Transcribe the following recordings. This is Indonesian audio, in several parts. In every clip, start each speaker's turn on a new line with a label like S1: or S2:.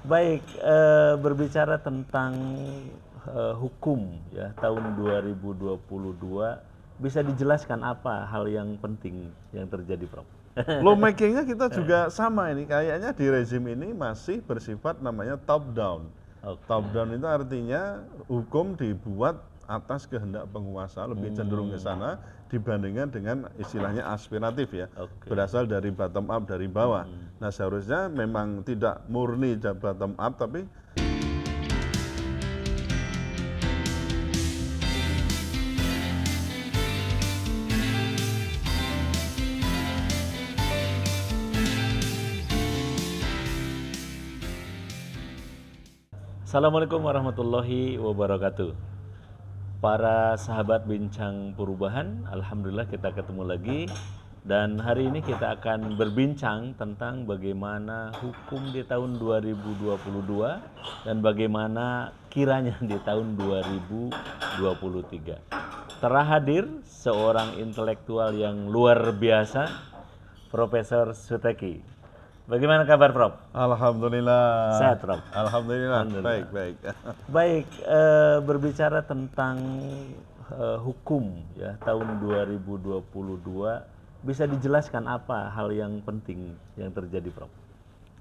S1: Baik, berbicara tentang hukum ya tahun 2022, bisa dijelaskan apa hal yang penting yang terjadi, Prof?
S2: Lawmakingnya kita juga sama ini, kayaknya di rezim ini masih bersifat namanya top down.
S1: Oke.
S2: Top down itu artinya hukum dibuat atas kehendak penguasa, lebih cenderung ke sana dibandingkan dengan istilahnya aspiratif ya,
S1: Oke.
S2: berasal dari bottom up, dari bawah. Nah seharusnya memang tidak murni bottom up, tapi
S1: Assalamualaikum warahmatullahi wabarakatuh. Para sahabat Bincang Perubahan, alhamdulillah kita ketemu lagi. Dan hari ini kita akan berbincang tentang bagaimana hukum di tahun 2022 dan bagaimana kiranya di tahun 2023. Telah hadir seorang intelektual yang luar biasa, Profesor Suteki. Bagaimana kabar, Prof?
S2: alhamdulillah.
S1: Sehat, Prof?
S2: Alhamdulillah.
S1: Alhamdulillah.
S2: Baik.
S1: Baik, berbicara tentang hukum ya tahun 2022, bisa dijelaskan apa hal yang penting yang terjadi, Prof?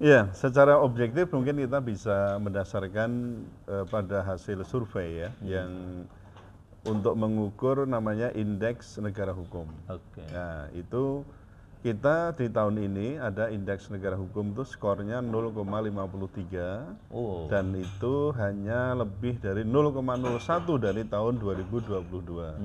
S2: Iya, secara objektif mungkin kita bisa mendasarkan pada hasil survei ya, yang untuk mengukur namanya indeks negara hukum.
S1: Oke.
S2: Nah, itu kita di tahun ini ada indeks negara hukum itu skornya 0,53
S1: Oh.
S2: dan itu hanya lebih dari 0,01 dari tahun 2022.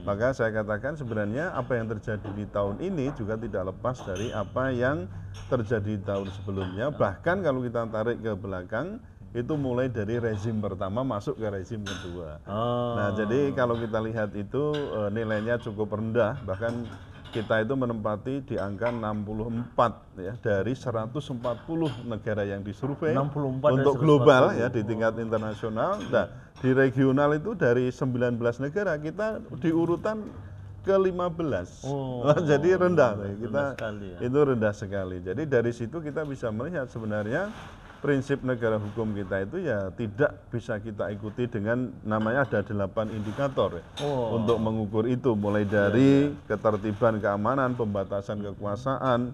S2: Maka saya katakan sebenarnya apa yang terjadi di tahun ini juga tidak lepas dari apa yang terjadi di tahun sebelumnya. Bahkan kalau kita tarik ke belakang, itu mulai dari rezim pertama masuk ke rezim kedua. Nah, jadi kalau kita lihat itu nilainya cukup rendah, bahkan kita itu menempati di angka 64 ya dari 140 negara yang disurvei
S1: 64
S2: untuk
S1: dari
S2: global ya di tingkat internasional. Nah, di regional itu dari 19 negara kita di urutan ke-15. Jadi rendah kita
S1: sekali ya.
S2: itu rendah sekali. Jadi dari situ kita bisa melihat sebenarnya prinsip negara hukum kita itu ya tidak bisa kita ikuti dengan namanya ada 8 indikator ya, untuk mengukur itu, mulai dari ketertiban keamanan, pembatasan kekuasaan,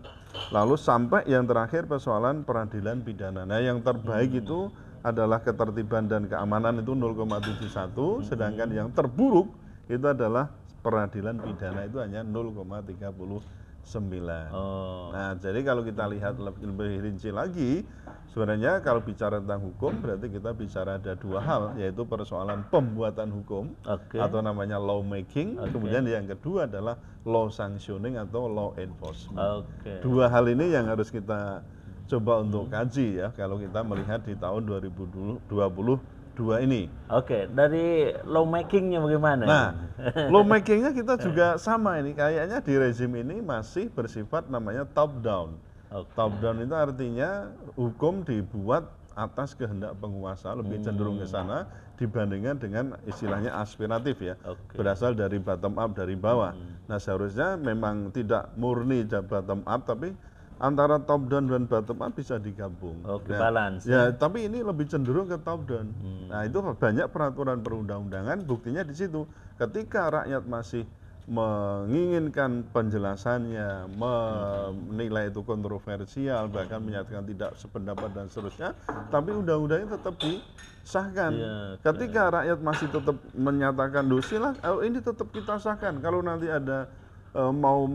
S2: lalu sampai yang terakhir persoalan peradilan pidana. Nah yang terbaik itu adalah ketertiban dan keamanan itu 0,71, sedangkan yang terburuk itu adalah peradilan pidana itu hanya 0,39. Nah, jadi kalau kita lihat lebih rinci lagi, sebenarnya kalau bicara tentang hukum berarti kita bicara ada dua hal, yaitu persoalan pembuatan hukum atau namanya lawmaking, kemudian yang kedua adalah law sanctioning atau law enforcement. Dua hal ini yang harus kita coba untuk kaji ya kalau kita melihat di tahun 2022 ini.
S1: Oke, dari lawmakingnya bagaimana?
S2: Nah, lawmakingnya kita juga sama ini, kayaknya di rezim ini masih bersifat namanya top down. Top down itu artinya hukum dibuat atas kehendak penguasa, lebih cenderung ke sana dibandingkan dengan istilahnya aspiratif ya, berasal dari bottom up, dari bawah. Nah seharusnya memang tidak murni bottom up, tapi antara top down dan bottom up bisa digabung.
S1: Balance.
S2: Ya, tapi ini lebih cenderung ke top down. Nah, itu banyak peraturan perundang-undangan, buktinya di situ. Ketika rakyat masih menginginkan penjelasannya, menilai itu kontroversial, bahkan menyatakan tidak sependapat dan seterusnya, tapi undang-undangnya tetap disahkan. Ketika rakyat masih tetap menyatakan silakan, ini tetap kita sahkan. Kalau nanti ada mau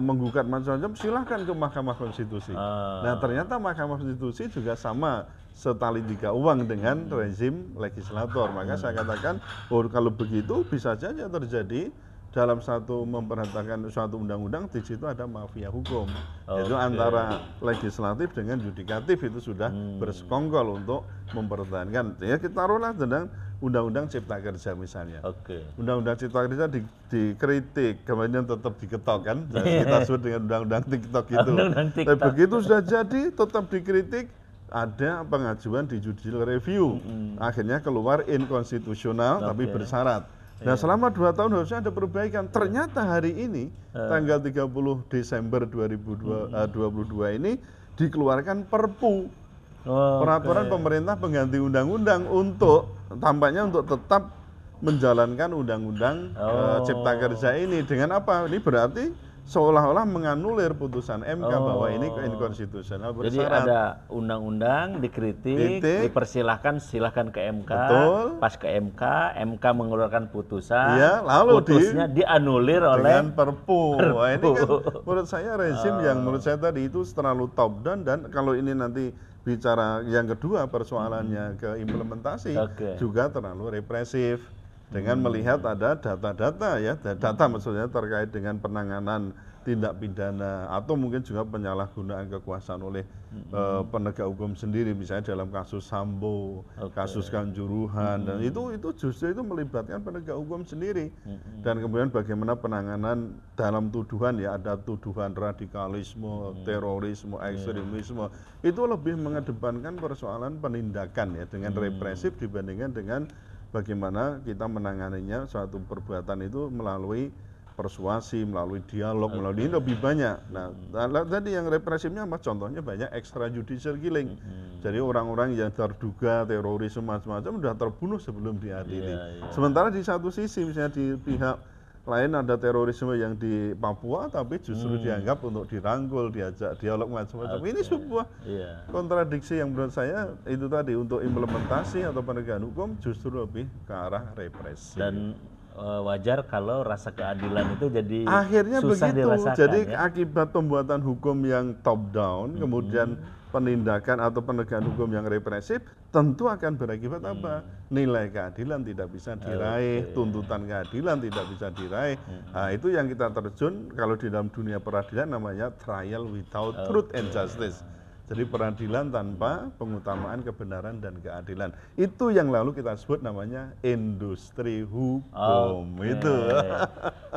S2: menggugat macam-macam, silahkan ke Mahkamah Konstitusi. Nah ternyata Mahkamah Konstitusi juga sama setali tiga uang dengan rezim legislator. Maka saya katakan, kalau begitu bisa saja terjadi dalam satu memperhatikan suatu undang-undang, di situ ada mafia hukum. Yaitu antara legislatif dengan yudikatif itu sudah bersekongkol untuk mempertahankan. Ya kita taruhlah tentang Undang-Undang Cipta Kerja misalnya. Undang-Undang Cipta Kerja dikritik, kemudian tetap diketok kan. Kita sebut dengan Undang-Undang TikTok itu. Tapi begitu sudah jadi tetap dikritik, ada pengajuan di judicial review. Akhirnya keluar inkonstitusional tapi bersyarat. Nah selama 2 tahun harusnya ada perbaikan. Ternyata hari ini tanggal 30 Desember 2022 ini dikeluarkan Perpu Peraturan pemerintah pengganti undang-undang untuk tampaknya untuk tetap menjalankan undang-undang Cipta Kerja ini dengan apa? Ini berarti seolah-olah menganulir putusan MK bahwa ini inkonstitusional
S1: Jadi
S2: bersyarat.
S1: ada undang-undang dikritik, dipersilahkan silahkan ke MK,
S2: Betul.
S1: pas ke MK, MK mengeluarkan putusan,
S2: Iya, lalu
S1: putusnya dianulir oleh
S2: dengan Perpu. Wah, ini kan menurut saya rezim yang menurut saya tadi itu terlalu top down, dan kalau ini nanti bicara yang kedua persoalannya ke implementasi juga terlalu represif dengan melihat ada data-data ya, data maksudnya terkait dengan penanganan tindak pidana atau mungkin juga penyalahgunaan kekuasaan oleh penegak hukum sendiri, misalnya dalam kasus Sambo, kasus Kanjuruhan, dan itu justru itu melibatkan penegak hukum sendiri. Dan kemudian bagaimana penanganan dalam tuduhan ya, ada tuduhan radikalisme, terorisme, ekstremisme, itu lebih mengedepankan persoalan penindakan ya dengan represif dibandingkan dengan bagaimana kita menanganinya suatu perbuatan itu melalui persuasi, melalui dialog, melalui ini lebih banyak. Nah, tadi yang represifnya contohnya banyak extrajudicial killing. Jadi orang-orang yang terduga teroris macam-macam sudah terbunuh sebelum diadili. Sementara di satu sisi misalnya di pihak lain ada terorisme yang di Papua tapi justru dianggap untuk dirangkul, diajak dialog macam-macam. Ini sebuah kontradiksi yang menurut saya itu tadi untuk implementasi atau penegakan hukum justru lebih ke arah represi.
S1: Dan wajar kalau rasa keadilan itu jadi
S2: akhirnya
S1: susah
S2: begitu.
S1: dirasakan,
S2: jadi
S1: ya?
S2: Akibat pembuatan hukum yang top down, kemudian penindakan atau penegakan hukum yang represif, tentu akan berakibat apa? Nilai keadilan tidak bisa diraih, tuntutan keadilan tidak bisa diraih. Nah, itu yang kita terjun kalau di dalam dunia peradilan namanya trial without truth and justice. Jadi peradilan tanpa pengutamaan kebenaran dan keadilan. Itu yang lalu kita sebut namanya industri hukum. Itu.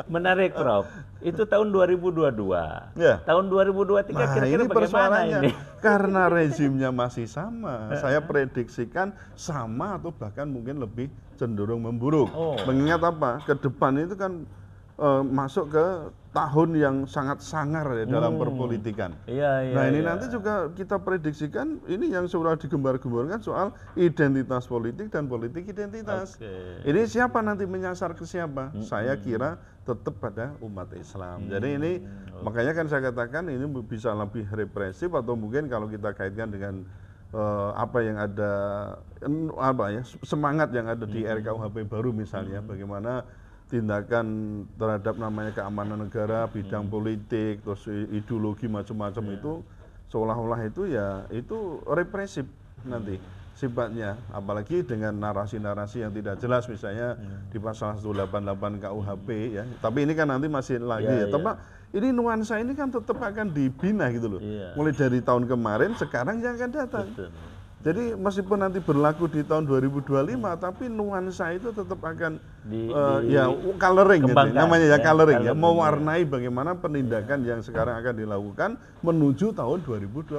S1: Menarik, Prof. Itu tahun 2022.
S2: Ya.
S1: Tahun 2023 kira-kira
S2: ini
S1: bagaimana
S2: persoalannya.
S1: ini?
S2: Karena rezimnya masih sama, saya prediksikan sama atau bahkan mungkin lebih cenderung memburuk. Mengingat apa? Ke depan itu kan masuk ke tahun yang sangat sangar ya dalam perpolitikan. Nah ini nanti juga kita prediksikan ini yang sudah digembar-gemborkan soal identitas politik dan politik identitas. Ini siapa nanti menyasar ke siapa? Saya kira tetap pada umat Islam. Jadi ini makanya kan saya katakan ini bisa lebih represif atau mungkin kalau kita kaitkan dengan apa yang ada semangat yang ada di RKUHP baru misalnya, bagaimana tindakan terhadap namanya keamanan negara, bidang politik, terus ideologi macam-macam itu seolah-olah itu ya itu represif nanti sifatnya, apalagi dengan narasi-narasi yang tidak jelas misalnya di pasal 188 KUHP ya. Tapi ini kan nanti masih lagi tapi ini nuansa ini kan tetap akan dibina gitu loh. Mulai dari tahun kemarin, sekarang yang akan datang. Jadi meskipun nanti berlaku di tahun 2025, tapi nuansa itu tetap akan ya coloring gitu. Namanya ya coloring ya, mewarnai bagaimana penindakan yang sekarang akan dilakukan menuju tahun 2025.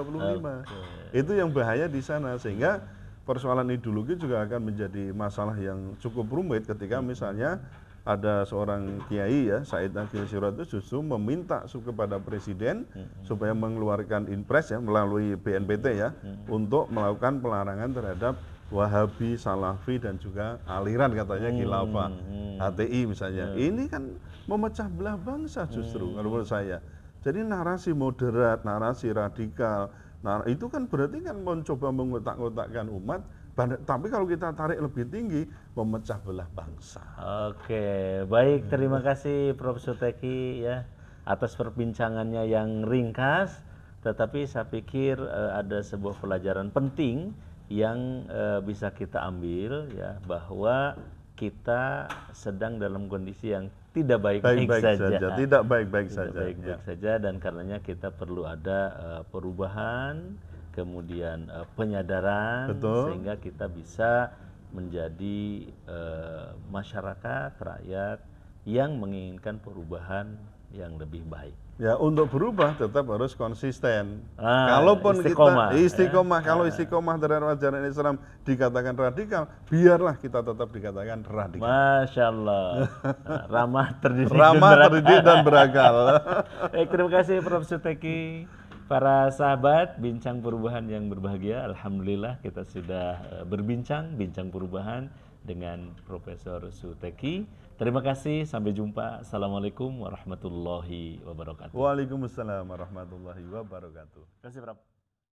S2: Itu yang bahaya di sana, sehingga persoalan ideologi juga akan menjadi masalah yang cukup rumit ketika misalnya ada seorang kiai ya, Said Akhil Sirot itu justru meminta kepada presiden supaya mengeluarkan impres ya melalui BNPT ya untuk melakukan pelarangan terhadap Wahabi, Salafi dan juga aliran katanya Khilafah, HTI misalnya. Ini kan memecah belah bangsa justru menurut saya. Jadi narasi moderat, narasi radikal, itu kan berarti kan mencoba mengotak-otakkan umat. Tapi kalau kita tarik lebih tinggi, memecah belah bangsa.
S1: Oke, baik, terima kasih Prof. Suteki ya atas perbincangannya yang ringkas, tetapi saya pikir ada sebuah pelajaran penting yang bisa kita ambil ya, bahwa kita sedang dalam kondisi yang tidak baik-baik saja.
S2: Tidak baik-baik saja.
S1: Baik-baik saja, dan karenanya kita perlu ada perubahan, kemudian penyadaran, sehingga kita bisa menjadi masyarakat, rakyat yang menginginkan perubahan yang lebih baik.
S2: Ya, untuk berubah tetap harus konsisten.
S1: Kalaupun
S2: kita istiqomah, kalau istiqomah terhadap ajaran Islam dikatakan radikal, biarlah kita tetap dikatakan radikal.
S1: Masya Allah, ramah, terdidik,
S2: dan berakal.
S1: Baik, terima kasih Prof. Suteki. Para sahabat Bincang Perubahan yang berbahagia, alhamdulillah kita sudah bincang perubahan dengan Profesor Suteki. Terima kasih, sampai jumpa. Assalamualaikum warahmatullahi wabarakatuh.
S2: Waalaikumsalam warahmatullahi wabarakatuh.
S1: Terima kasih, Prof.